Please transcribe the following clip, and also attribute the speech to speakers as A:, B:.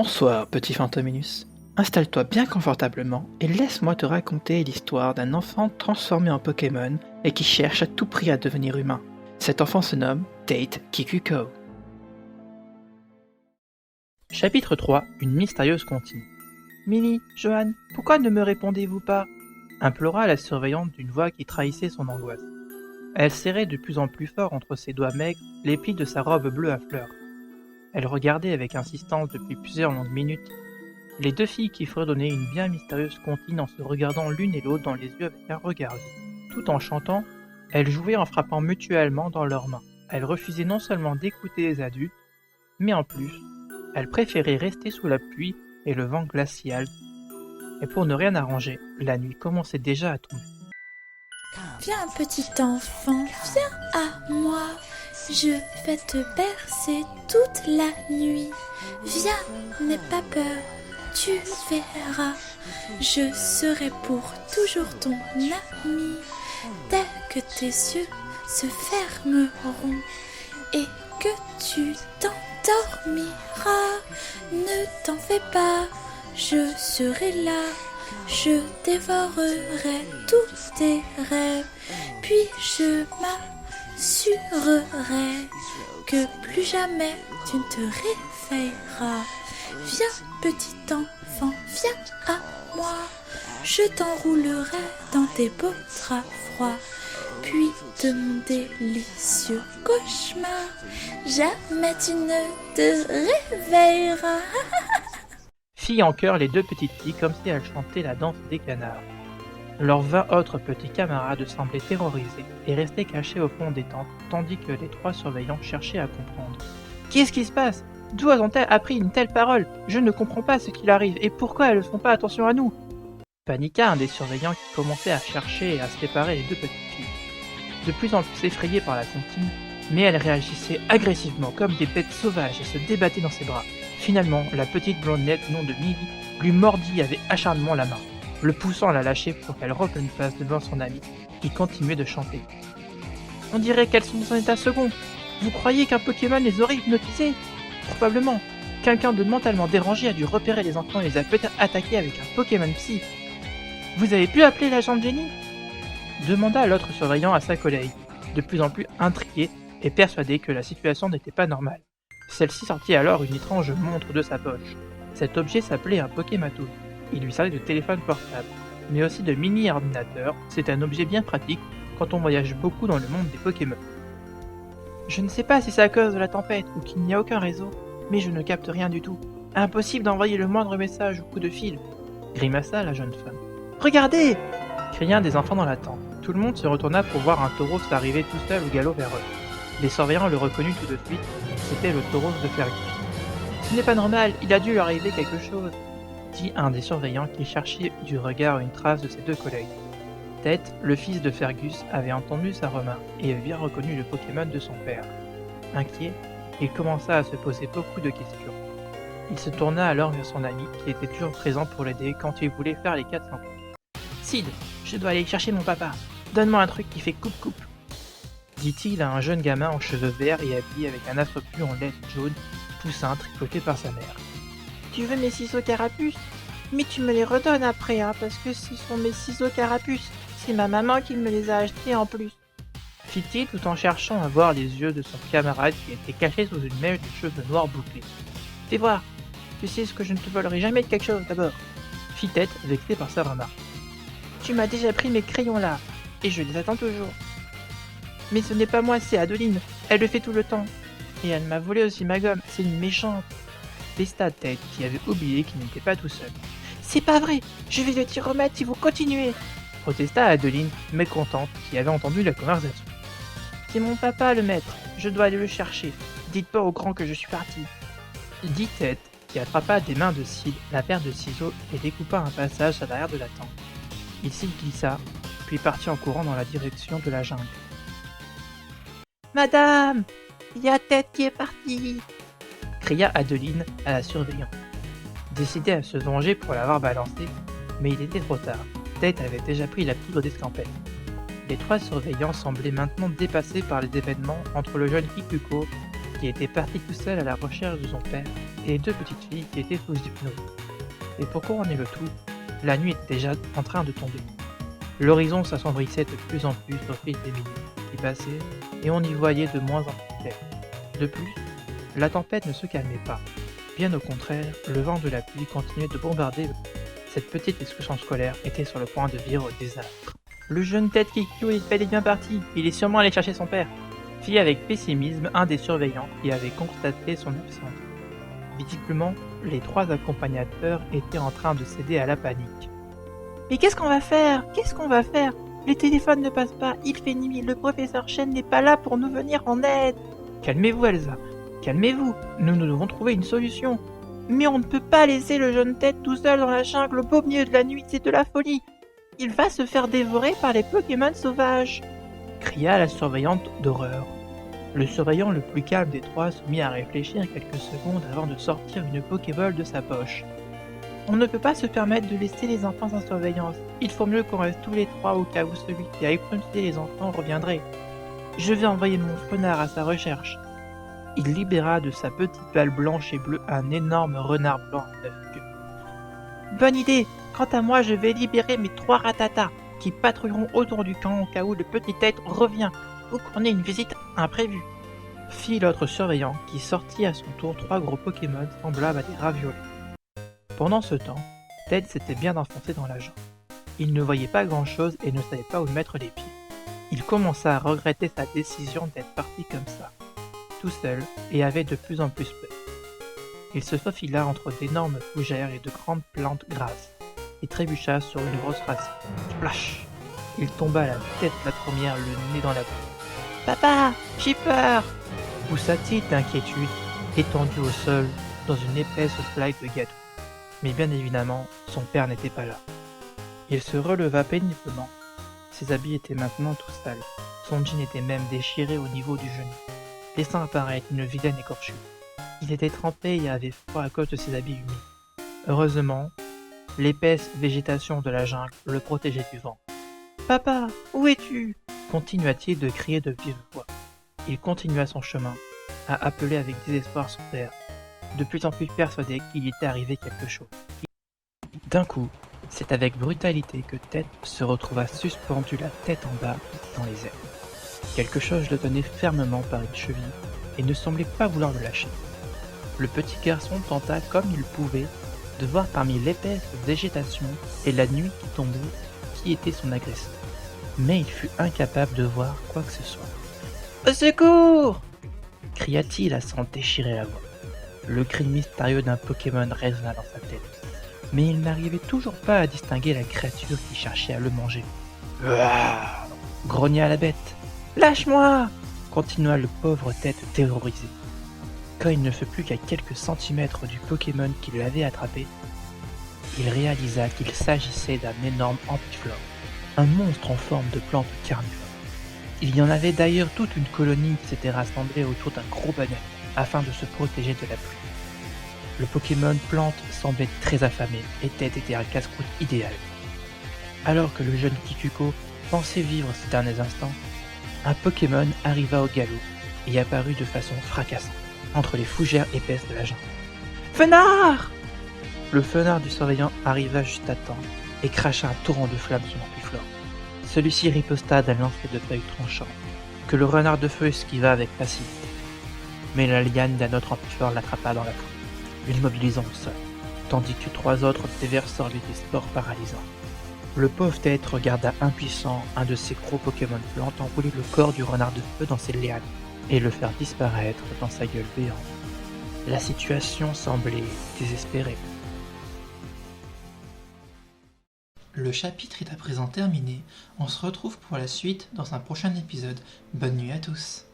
A: Bonsoir, petit Fantominus. Installe-toi bien confortablement et laisse-moi te raconter l'histoire d'un enfant transformé en Pokémon et qui cherche à tout prix à devenir humain. Cet enfant se nomme Tate Kikuko. Chapitre 3. Une mystérieuse comptine. Minnie, Johan, pourquoi ne me répondez-vous pas implora la surveillante d'une voix qui trahissait son angoisse. Elle serrait de plus en plus fort entre ses doigts maigres les plis de sa robe bleue à fleurs. Elle regardait avec insistance depuis plusieurs longues minutes les deux filles qui fredonnaient une bien mystérieuse comptine en se regardant l'une et l'autre dans les yeux avec un regard vide. Tout en chantant, elles jouaient en frappant mutuellement dans leurs mains. Elles refusaient non seulement d'écouter les adultes, mais en plus, elles préféraient rester sous la pluie et le vent glacial. Et pour ne rien arranger, la nuit commençait déjà à tomber.
B: Viens, petit enfant, viens à moi. Je vais te bercer toute la nuit. Viens, n'aie pas peur, tu verras. Je serai pour toujours ton ami. Dès que tes yeux se fermeront et que tu t'endormiras, ne t'en fais pas, je serai là. Je dévorerai tous tes rêves, puis je m'assurerai que plus jamais tu ne te réveilleras. Viens, petit enfant, viens à moi. Je t'enroulerai dans tes beaux draps froids, puis de mon délicieux cauchemar, jamais tu ne te réveilleras.
A: Fillent en chœur les deux petites filles comme si elles chantaient la danse des canards. Leurs 20 autres petits camarades semblaient terrorisés et restaient cachés au fond des tentes, tandis que les trois surveillants cherchaient à comprendre. « Qu'est-ce qui se passe ? D'où ont-elles appris une telle parole ? Je ne comprends pas ce qu'il arrive et pourquoi elles ne font pas attention à nous ?» Paniqua un des surveillants qui commençait à chercher et à séparer les deux petites filles. De plus en plus effrayées par la comptine, mais elles réagissaient agressivement comme des bêtes sauvages et se débattaient dans ses bras. Finalement, la petite blondinette, nom de Millie, lui mordit avec acharnement la main, le poussant à la lâcher pour qu'elle reprenne place devant son ami, qui continuait de chanter. « On dirait qu'elles sont dans un état second. Vous croyez qu'un Pokémon les aurait hypnotisées ? Probablement. Quelqu'un de mentalement dérangé a dû repérer les enfants et les a peut-être attaqués avec un Pokémon Psy. Vous avez pu appeler l'agent Jenny ?» demanda l'autre surveillant à sa collègue, de plus en plus intrigué et persuadé que la situation n'était pas normale. Celle-ci sortit alors une étrange montre de sa poche. Cet objet s'appelait un Pokématon. Il lui servait de téléphone portable, mais aussi de mini-ordinateur. C'est un objet bien pratique quand on voyage beaucoup dans le monde des Pokémon. Je ne sais pas si c'est à cause de la tempête ou qu'il n'y a aucun réseau, mais je ne capte rien du tout. Impossible d'envoyer le moindre message ou coup de fil, grimaça la jeune femme. Regardez! Cria un des enfants dans la tente. Tout le monde se retourna pour voir un taureau arriver tout seul au galop vers eux. Les surveillants le reconnurent tout de suite, c'était le taureau de Fergus. « Ce n'est pas normal, il a dû lui arriver quelque chose », dit un des surveillants qui cherchait du regard une trace de ses deux collègues. Tate, le fils de Fergus, avait entendu sa remarque et avait bien reconnu le Pokémon de son père. Inquiet, il commença à se poser beaucoup de questions. Il se tourna alors vers son ami qui était toujours présent pour l'aider quand il voulait faire les 400 coups. « Sid, je dois aller chercher mon papa. Donne-moi un truc qui fait coupe-coupe. » dit-il à un jeune gamin en cheveux verts et habillé avec un affreux en laine jaune, poussin tricoté par sa mère. « Tu veux mes ciseaux carapuce ? Mais tu me les redonnes après, hein, parce que ce sont mes ciseaux carapuce. C'est ma maman qui me les a achetés en plus. » fit-il tout en cherchant à voir les yeux de son camarade qui était caché sous une mèche de cheveux noirs bouclés. « Fais voir, tu sais ce que je ne te volerai jamais de quelque chose d'abord, » fit Tate, vexé par sa remarque. « Tu m'as déjà pris mes crayons là, et je les attends toujours. » « Mais ce n'est pas moi, c'est Adeline, elle le fait tout le temps. Et elle m'a volé aussi ma gomme, c'est une méchante. » Pesta Tate, qui avait oublié qu'il n'était pas tout seul. « C'est pas vrai, je vais le t'y remettre si vous continuez !» protesta Adeline, mécontente, qui avait entendu la conversation. « C'est mon papa le maître, je dois aller le chercher. Dites pas au grand que je suis parti. » dit Tate, qui attrapa des mains de Sid la paire de ciseaux et découpa un passage à l'arrière de la tente. Il s'y glissa, puis partit en courant dans la direction de la jungle. « Madame, il y a Tate qui est parti !» cria Adeline à la surveillante. Décidée à se venger pour l'avoir balancé, mais il était trop tard. Tate avait déjà pris la poudre d'escampette. Les trois surveillants semblaient maintenant dépassés par les événements entre le jeune Kikuko, qui était parti tout seul à la recherche de son père, et les deux petites filles qui étaient sous hypnose. Et pour couronner le tout, la nuit était déjà en train de tomber. L'horizon s'assombrissait de plus en plus au fil des minutes qui passaient et on y voyait de moins en plus clair. De plus, la tempête ne se calmait pas. Bien au contraire, le vent de la pluie continuait de bombarder. Cette petite excursion scolaire était sur le point de virer au désastre. Le jeune Ted Kikyo est bel et bien parti, il est sûrement allé chercher son père, fit avec pessimisme un des surveillants qui avait constaté son absence. Visiblement, les trois accompagnateurs étaient en train de céder à la panique. « Mais qu'est-ce qu'on va faire ? Qu'est-ce qu'on va faire ? Les téléphones ne passent pas, il fait nuit, le professeur Chen n'est pas là pour nous venir en aide !»« Calmez-vous Elsa, calmez-vous, nous devons trouver une solution. »« Mais on ne peut pas laisser le jeune Ted tout seul dans la jungle au beau milieu de la nuit, c'est de la folie. Il va se faire dévorer par les Pokémon sauvages !» cria la surveillante d'horreur. Le surveillant le plus calme des trois se mit à réfléchir quelques secondes avant de sortir une Pokéball de sa poche. On ne peut pas se permettre de laisser les enfants sans surveillance. Il faut mieux qu'on reste tous les trois au cas où celui qui a hypnotisé les enfants reviendrait. Je vais envoyer mon renard à sa recherche. Il libéra de sa petite balle blanche et bleue un énorme renard blanc à 9 queues. Bonne idée! Quant à moi, je vais libérer mes 3 ratatas qui patrouilleront autour du camp au cas où le petit Ted revient ou qu'on ait une visite imprévue. Fit l'autre surveillant qui sortit à son tour 3 gros Pokémon semblables à des raviolis. Pendant ce temps, Ted s'était bien enfoncé dans la jungle. Il ne voyait pas grand-chose et ne savait pas où mettre les pieds. Il commença à regretter sa décision d'être parti comme ça, tout seul, et avait de plus en plus peur. Il se faufila entre d'énormes fougères et de grandes plantes grasses, et trébucha sur une grosse racine. Splash! Il tomba à la tête la première, le nez dans la boue. « Papa, j'ai peur !» poussa-t-il d'inquiétude, étendu au sol, dans une épaisse flaque de gâteau. Mais bien évidemment, son père n'était pas là. Il se releva péniblement. Ses habits étaient maintenant tout sales. Son jean était même déchiré au niveau du genou, laissant apparaître une vilaine écorchure. Il était trempé et avait froid à cause de ses habits humides. Heureusement, l'épaisse végétation de la jungle le protégeait du vent. « Papa, où es-tu » continua-t-il de crier de vive voix. Il continua son chemin, à appeler avec désespoir son père, de plus en plus persuadé qu'il y était arrivé quelque chose. D'un coup, c'est avec brutalité que Ted se retrouva suspendu la tête en bas dans les airs. Quelque chose le tenait fermement par une cheville et ne semblait pas vouloir le lâcher. Le petit garçon tenta comme il pouvait de voir parmi l'épaisse végétation et la nuit qui tombait qui était son agresseur. Mais il fut incapable de voir quoi que ce soit. « Au secours !» cria-t-il à s'en déchirer la voix. Le cri mystérieux d'un Pokémon résonna dans sa tête, mais il n'arrivait toujours pas à distinguer la créature qui cherchait à le manger. « Ouah !» grogna la bête. « Lâche-moi !» continua le pauvre Ted terrorisé. Quand il ne fut plus qu'à quelques centimètres du Pokémon qui l'avait attrapé, il réalisa qu'il s'agissait d'un énorme ampiflore, un monstre en forme de plante carnivore. Il y en avait d'ailleurs toute une colonie qui s'était rassemblée autour d'un gros bananier afin de se protéger de la pluie. Le Pokémon plante semblait très affamé et Ted était un casse-croûte idéal. Alors que le jeune Kikuko pensait vivre ces derniers instants, un Pokémon arriva au galop et apparut de façon fracassante entre les fougères épaisses de la jungle. « Fenard !» Le fenard du surveillant arriva juste à temps et cracha un torrent de flammes sur l'ampiflore. Celui-ci riposta d'un lancer de feuilles tranchantes, que le renard de feu esquiva avec facilité. Mais la liane d'un autre ampiflore l'attrapa dans la queue, l'immobilisant au sol, tandis que 3 autres déversèrent des spores paralysants. Le pauvre Ted regarda impuissant un de ces gros Pokémon plantes enrouler le corps du renard de feu dans ses lianes et le faire disparaître dans sa gueule béante. La situation semblait désespérée. Le chapitre est à présent terminé, on se retrouve pour la suite dans un prochain épisode. Bonne nuit à tous.